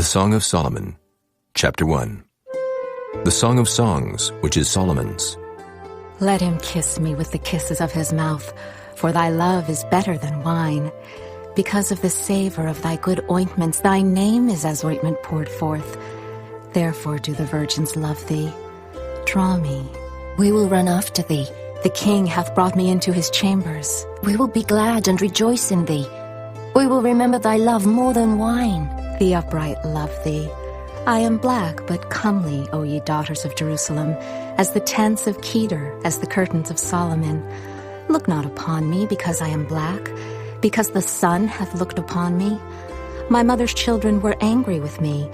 The Song of Solomon, Chapter 1. The Song of Songs, which is Solomon's. Let him kiss me with the kisses of his mouth, for thy love is better than wine. Because of the savor of thy good ointments, thy name is as ointment poured forth. Therefore do the virgins love thee. Draw me. We will run after thee. The king hath brought me into his chambers. We will be glad and rejoice in thee. We will remember thy love more than wine. The upright love thee. I am black but comely, O ye daughters of Jerusalem, as the tents of Kedar, as the curtains of Solomon. Look not upon me because I am black, because the sun hath looked upon me. My mother's children were angry with me.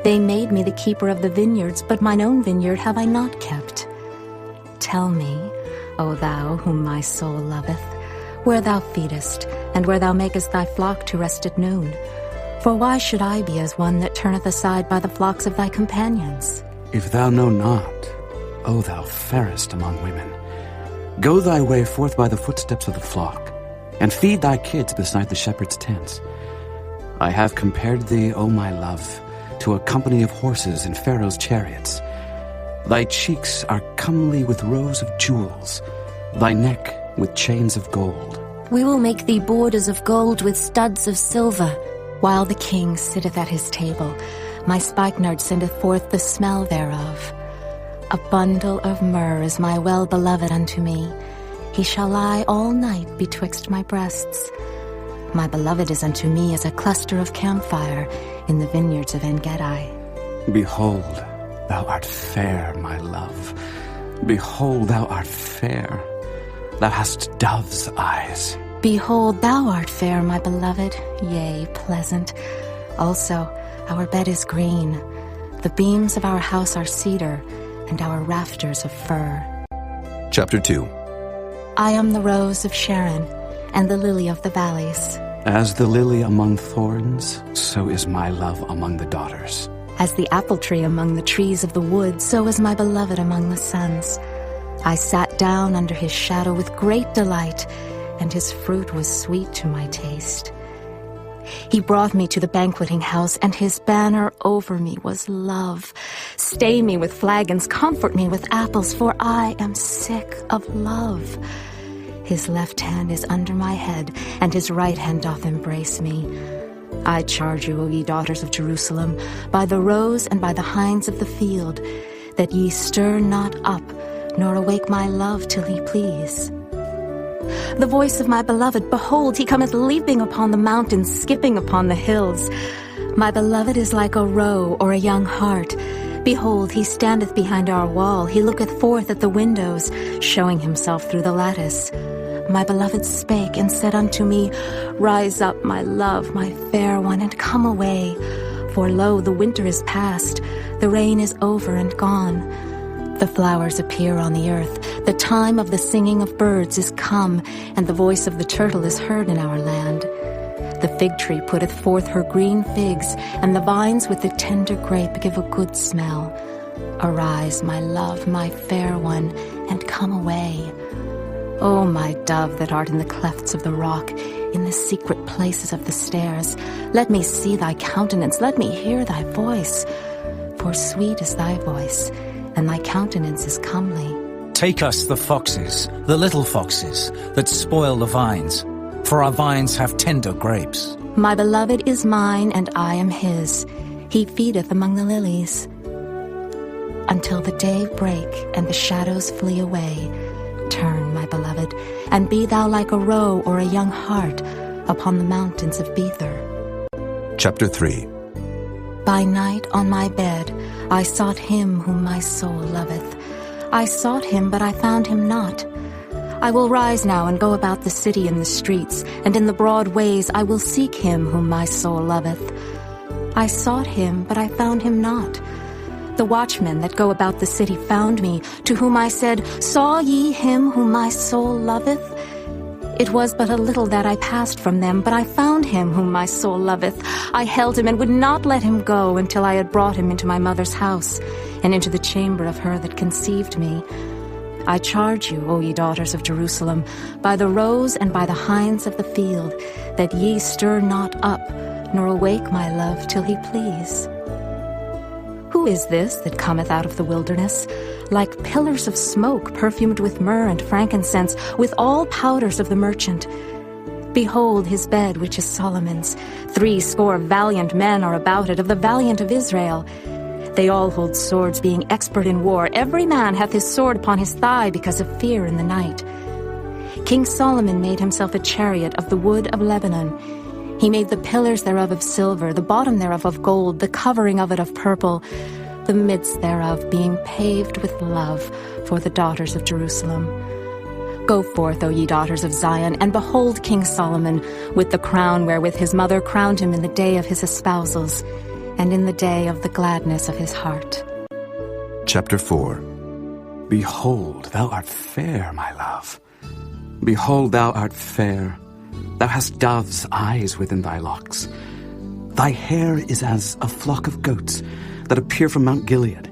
They made me the keeper of the vineyards, but mine own vineyard have I not kept. Tell me, O thou whom my soul loveth, where thou feedest, and where thou makest thy flock to rest at noon. For why should I be as one that turneth aside by the flocks of thy companions? If thou know not, O thou fairest among women, go thy way forth by the footsteps of the flock, and feed thy kids beside the shepherd's tents. I have compared thee, O my love, to a company of horses in Pharaoh's chariots. Thy cheeks are comely with rows of jewels, thy neck with chains of gold. We will make thee borders of gold with studs of silver. While the king sitteth at his table, my spikenard sendeth forth the smell thereof. A bundle of myrrh is my well-beloved unto me. He shall lie all night betwixt my breasts. My beloved is unto me as a cluster of camphire in the vineyards of En-Gedi. Behold, thou art fair, my love. Behold, thou art fair. Thou hast dove's eyes. Behold, thou art fair, my beloved, yea, pleasant. Also, our bed is green. The beams of our house are cedar, and our rafters of fir. Chapter 2. I am the rose of Sharon, and the lily of the valleys. As the lily among thorns, so is my love among the daughters. As the apple tree among the trees of the wood, so is my beloved among the sons. I sat down under his shadow with great delight, and his fruit was sweet to my taste. He brought me to the banqueting house, and his banner over me was love. Stay me with flagons, comfort me with apples, for I am sick of love. His left hand is under my head, and his right hand doth embrace me. I charge you, O ye daughters of Jerusalem, by the roes and by the hinds of the field, that ye stir not up, nor awake my love till he please. The voice of my beloved, behold, he cometh leaping upon the mountains, skipping upon the hills. My beloved is like a roe or a young hart. Behold, he standeth behind our wall, he looketh forth at the windows, showing himself through the lattice. My beloved spake and said unto me, Rise up, my love, my fair one, and come away. For lo, the winter is past, the rain is over and gone. The flowers appear on the earth, the time of the singing of birds is come, and the voice of the turtle is heard in our land. The fig tree putteth forth her green figs, and the vines with the tender grape give a good smell. Arise, my love, my fair one, and come away. O my dove that art in the clefts of the rock, in the secret places of the stairs, let me see thy countenance, let me hear thy voice. For sweet is thy voice, and thy countenance is comely. Take us the foxes, the little foxes, that spoil the vines, for our vines have tender grapes. My beloved is mine, and I am his. He feedeth among the lilies. Until the day break, and the shadows flee away, turn, my beloved, and be thou like a roe or a young hart upon the mountains of Bether. Chapter 3. By night on my bed I sought him whom my soul loveth. I sought him, but I found him not. I will rise now and go about the city in the streets, and in the broad ways I will seek him whom my soul loveth. I sought him, but I found him not. The watchmen that go about the city found me, to whom I said, Saw ye him whom my soul loveth? It was but a little that I passed from them, but I found him whom my soul loveth. I held him and would not let him go until I had brought him into my mother's house, and into the chamber of her that conceived me. I charge you, O ye daughters of Jerusalem, by the roes and by the hinds of the field, that ye stir not up, nor awake my love till he please. Who is this that cometh out of the wilderness, like pillars of smoke perfumed with myrrh and frankincense, with all powders of the merchant? Behold his bed, which is Solomon's. 80 valiant men are about it, of the valiant of Israel. They all hold swords, being expert in war. Every man hath his sword upon his thigh, because of fear in the night. King Solomon made himself a chariot of the wood of Lebanon. He made the pillars thereof of silver, the bottom thereof of gold, the covering of it of purple, the midst thereof being paved with love for the daughters of Jerusalem. Go forth, O ye daughters of Zion, and behold King Solomon, with the crown wherewith his mother crowned him in the day of his espousals, and in the day of the gladness of his heart. Chapter 4. Behold, thou art fair, my love. Behold, thou art fair. Thou hast dove's eyes within thy locks. Thy hair is as a flock of goats that appear from Mount Gilead.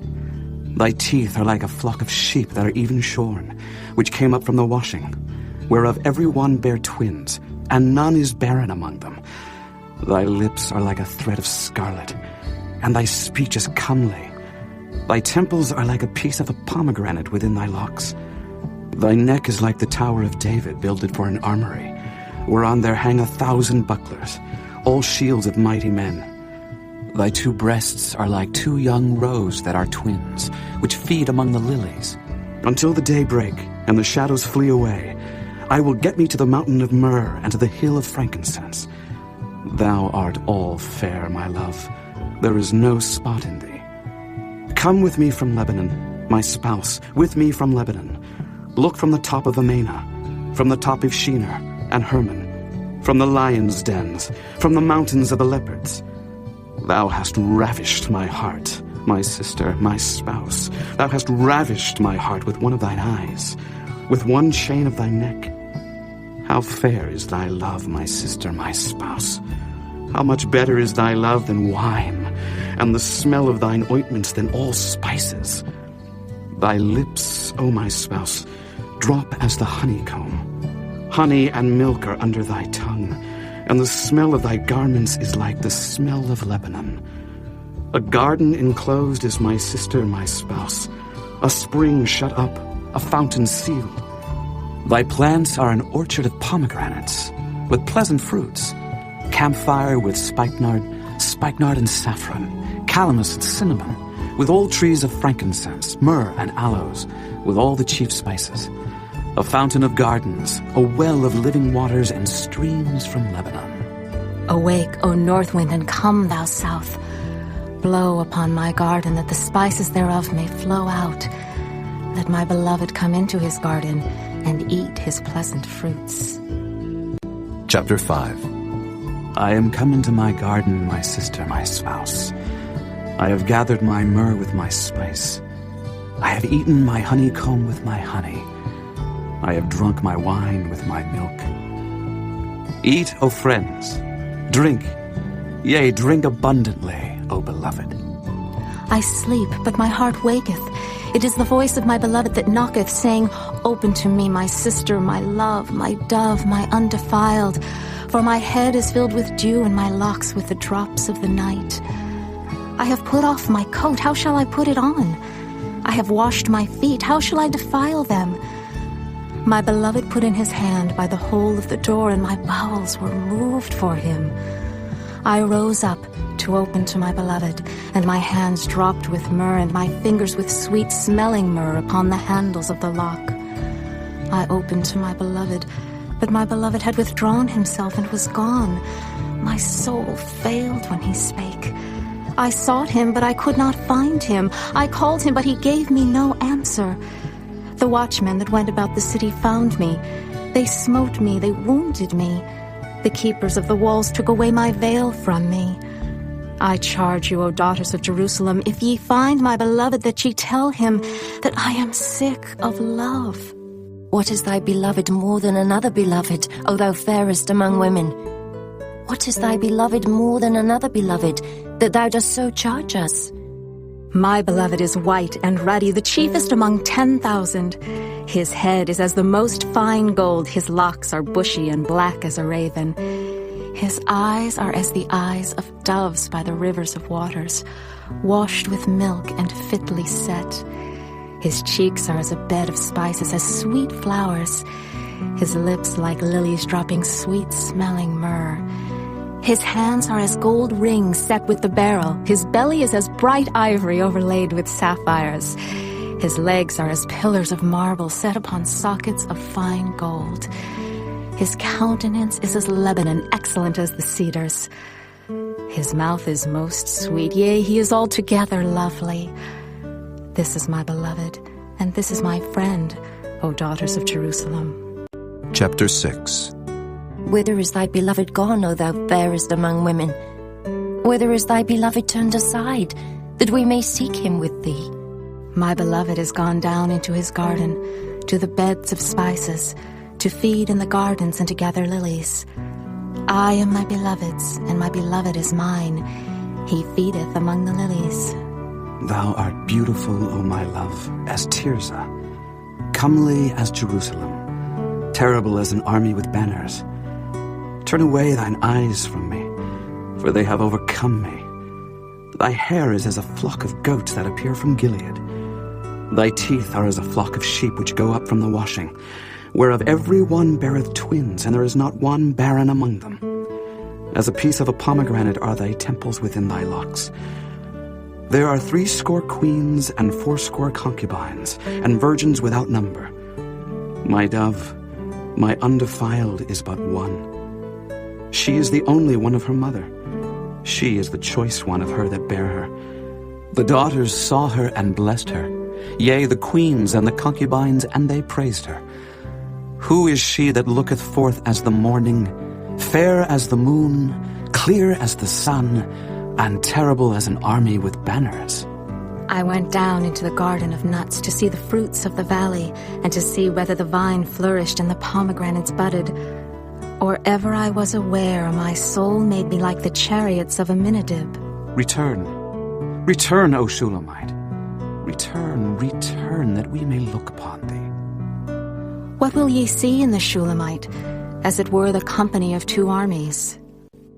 Thy teeth are like a flock of sheep that are even shorn, which came up from the washing, whereof every one bare twins, and none is barren among them. Thy lips are like a thread of scarlet, and thy speech is comely. Thy temples are like a piece of a pomegranate within thy locks. Thy neck is like the tower of David, builded for an armory, whereon there hang 1,000 bucklers, all shields of mighty men. Thy 2 breasts are like 2 young roes that are twins, which feed among the lilies. Until the day break, and the shadows flee away, I will get me to the mountain of myrrh, and to the hill of frankincense. Thou art all fair, my love. There is no spot in thee. Come with me from Lebanon, my spouse, with me from Lebanon. Look from the top of Amana, from the top of Shinar and Hermon, from the lions' dens, from the mountains of the leopards. Thou hast ravished my heart, my sister, my spouse. Thou hast ravished my heart with one of thine eyes, with one chain of thy neck. How fair is thy love, my sister, my spouse. How much better is thy love than wine, and the smell of thine ointments than all spices. Thy lips, O my spouse, drop as the honeycomb. Honey and milk are under thy tongue, and the smell of thy garments is like the smell of Lebanon. A garden enclosed is my sister, my spouse, a spring shut up, a fountain sealed. Thy plants are an orchard of pomegranates, with pleasant fruits, camphire with spikenard and saffron, calamus and cinnamon, with all trees of frankincense, myrrh and aloes, with all the chief spices. A fountain of gardens, a well of living waters, and streams from Lebanon. Awake, O north wind, and come, thou south. Blow upon my garden, that the spices thereof may flow out. Let my beloved come into his garden, and eat his pleasant fruits. Chapter 5. I am come into my garden, my sister, my spouse. I have gathered my myrrh with my spice. I have eaten my honeycomb with my honey. I have drunk my wine with my milk. Eat, O friends, drink, yea, drink abundantly, O beloved. I sleep, but my heart waketh. It is the voice of my beloved that knocketh, saying, Open to me, my sister, my love, my dove, my undefiled. For my head is filled with dew, and my locks with the drops of the night. I have put off my coat, how shall I put it on? I have washed my feet, how shall I defile them? My beloved put in his hand by the hole of the door, and my bowels were moved for him. I rose up to open to my beloved, and my hands dropped with myrrh, and my fingers with sweet-smelling myrrh upon the handles of the lock. I opened to my beloved, but my beloved had withdrawn himself and was gone. My soul failed when he spake. I sought him, but I could not find him. I called him, but he gave me no answer. The watchmen that went about the city found me. They smote me, they wounded me. The keepers of the walls took away my veil from me. I charge you, O daughters of Jerusalem, if ye find my beloved, that ye tell him that I am sick of love. What is thy beloved more than another beloved, O thou fairest among women? What is thy beloved more than another beloved, that thou dost so charge us? My beloved is white and ruddy, the chiefest among 10,000. His head is as the most fine gold, his locks are bushy and black as a raven. His eyes are as the eyes of doves by the rivers of waters, washed with milk and fitly set. His cheeks are as a bed of spices, as sweet flowers. His lips like lilies dropping sweet-smelling myrrh. His hands are as gold rings set with the beryl. His belly is as bright ivory overlaid with sapphires. His legs are as pillars of marble set upon sockets of fine gold. His countenance is as Lebanon, excellent as the cedars. His mouth is most sweet, yea, he is altogether lovely. This is my beloved, and this is my friend, O daughters of Jerusalem. Chapter 6. Whither is thy beloved gone, O thou fairest among women? Whither is thy beloved turned aside, that we may seek him with thee? My beloved is gone down into his garden, to the beds of spices, to feed in the gardens and to gather lilies. I am my beloved's, and my beloved is mine. He feedeth among the lilies. Thou art beautiful, O my love, as Tirzah, comely as Jerusalem, terrible as an army with banners. Turn away thine eyes from me, for they have overcome me. Thy hair is as a flock of goats that appear from Gilead. Thy teeth are as a flock of sheep which go up from the washing, whereof every one beareth twins, and there is not one barren among them. As a piece of a pomegranate are thy temples within thy locks. There are 80 queens and 80 concubines, and virgins without number. My dove, my undefiled, is but one. She is the only one of her mother. She is the choice one of her that bare her. The daughters saw her and blessed her. Yea, the queens and the concubines, and they praised her. Who is she that looketh forth as the morning, fair as the moon, clear as the sun, and terrible as an army with banners? I went down into the garden of nuts to see the fruits of the valley, and to see whether the vine flourished and the pomegranates budded. Or ever I was aware, my soul made me like the chariots of Aminadab. Return, return, O Shulamite. Return, return, that we may look upon thee. What will ye see in the Shulamite, as it were the company of 2 armies?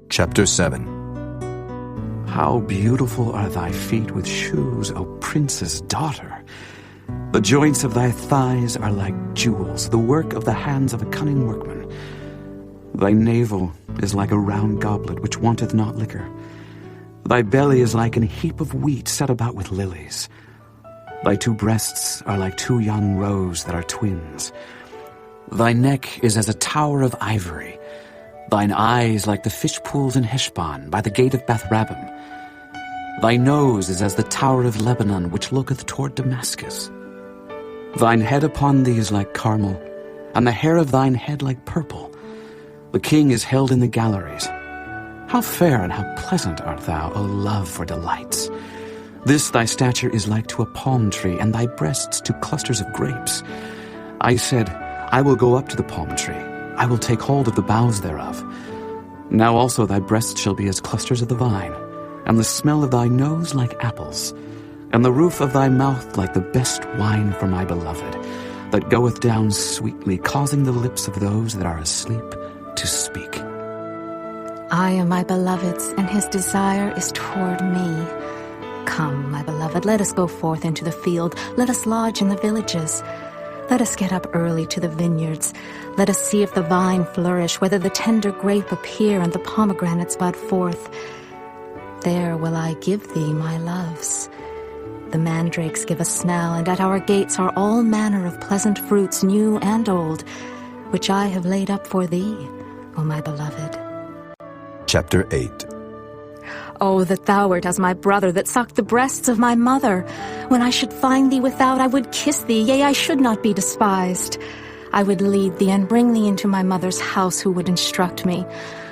Chapter 7. How beautiful are thy feet with shoes, O prince's daughter! The joints of thy thighs are like jewels, the work of the hands of a cunning workman. Thy navel is like a round goblet which wanteth not liquor. Thy belly is like an heap of wheat set about with lilies. Thy 2 breasts are like 2 young roes that are twins. Thy neck is as a tower of ivory. Thine eyes like the fish pools in Heshbon, by the gate of Beth-rabbim. Thy nose is as the tower of Lebanon, which looketh toward Damascus. Thine head upon thee is like Carmel, and the hair of thine head like purple. The king is held in the galleries. How fair and how pleasant art thou, O love, for delights! This thy stature is like to a palm tree, and thy breasts to clusters of grapes. I said, I will go up to the palm tree. I will take hold of the boughs thereof. Now also thy breasts shall be as clusters of the vine, and the smell of thy nose like apples, and the roof of thy mouth like the best wine for my beloved, that goeth down sweetly, causing the lips of those that are asleep to speak. I am my beloved's, and his desire is toward me. Come, my beloved, let us go forth into the field. Let us lodge in the villages. Let us get up early to the vineyards. Let us see if the vine flourish, whether the tender grape appear and the pomegranates bud forth. There will I give thee my loves. The mandrakes give a smell, and at our gates are all manner of pleasant fruits, new and old, which I have laid up for thee, O my beloved. Chapter 8. Oh, that thou wert as my brother, that sucked the breasts of my mother. When I should find thee without, I would kiss thee, yea, I should not be despised. I would lead thee and bring thee into my mother's house, who would instruct me.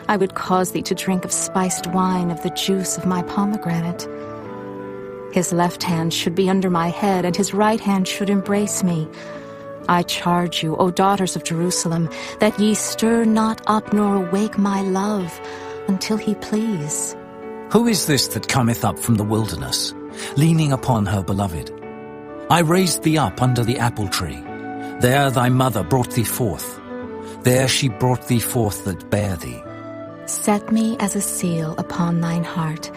I would cause thee to drink of spiced wine, of the juice of my pomegranate. His left hand should be under my head, and his right hand should embrace me. I charge you, O daughters of Jerusalem, that ye stir not up nor awake my love, until he please. Who is this that cometh up from the wilderness, leaning upon her beloved? I raised thee up under the apple tree. There thy mother brought thee forth. There she brought thee forth that bare thee. Set me as a seal upon thine heart,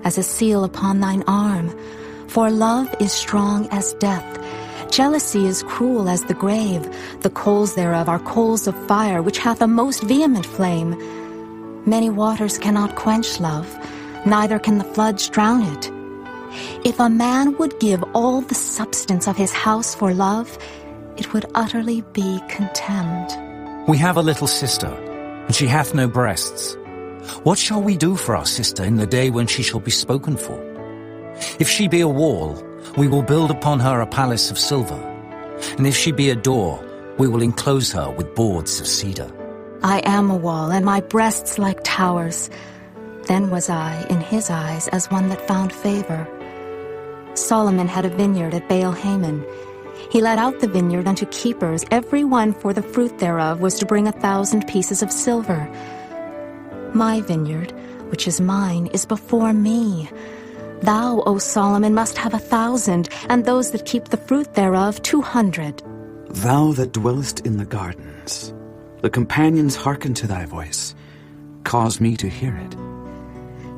as a seal upon thine arm. For love is strong as death. Jealousy is cruel as the grave. The coals thereof are coals of fire, which hath a most vehement flame. Many waters cannot quench love, neither can the floods drown it. If a man would give all the substance of his house for love, it would utterly be contemned. We have a little sister, and she hath no breasts. What shall we do for our sister in the day when she shall be spoken for? If she be a wall, we will build upon her a palace of silver. And if she be a door, we will enclose her with boards of cedar. I am a wall, and my breasts like towers. Then was I, in his eyes, as one that found favor. Solomon had a vineyard at Baal-Hamon. He let out the vineyard unto keepers. Every one for the fruit thereof was to bring 1,000 pieces of silver. My vineyard, which is mine, is before me. Thou, O Solomon, must have 1,000, and those that keep the fruit thereof 200. Thou that dwellest in the gardens, the companions hearken to thy voice. Cause me to hear it.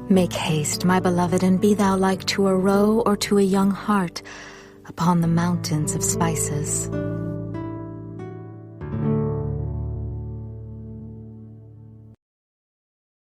Make haste, my beloved, and be thou like to a roe or to a young hart upon the mountains of spices.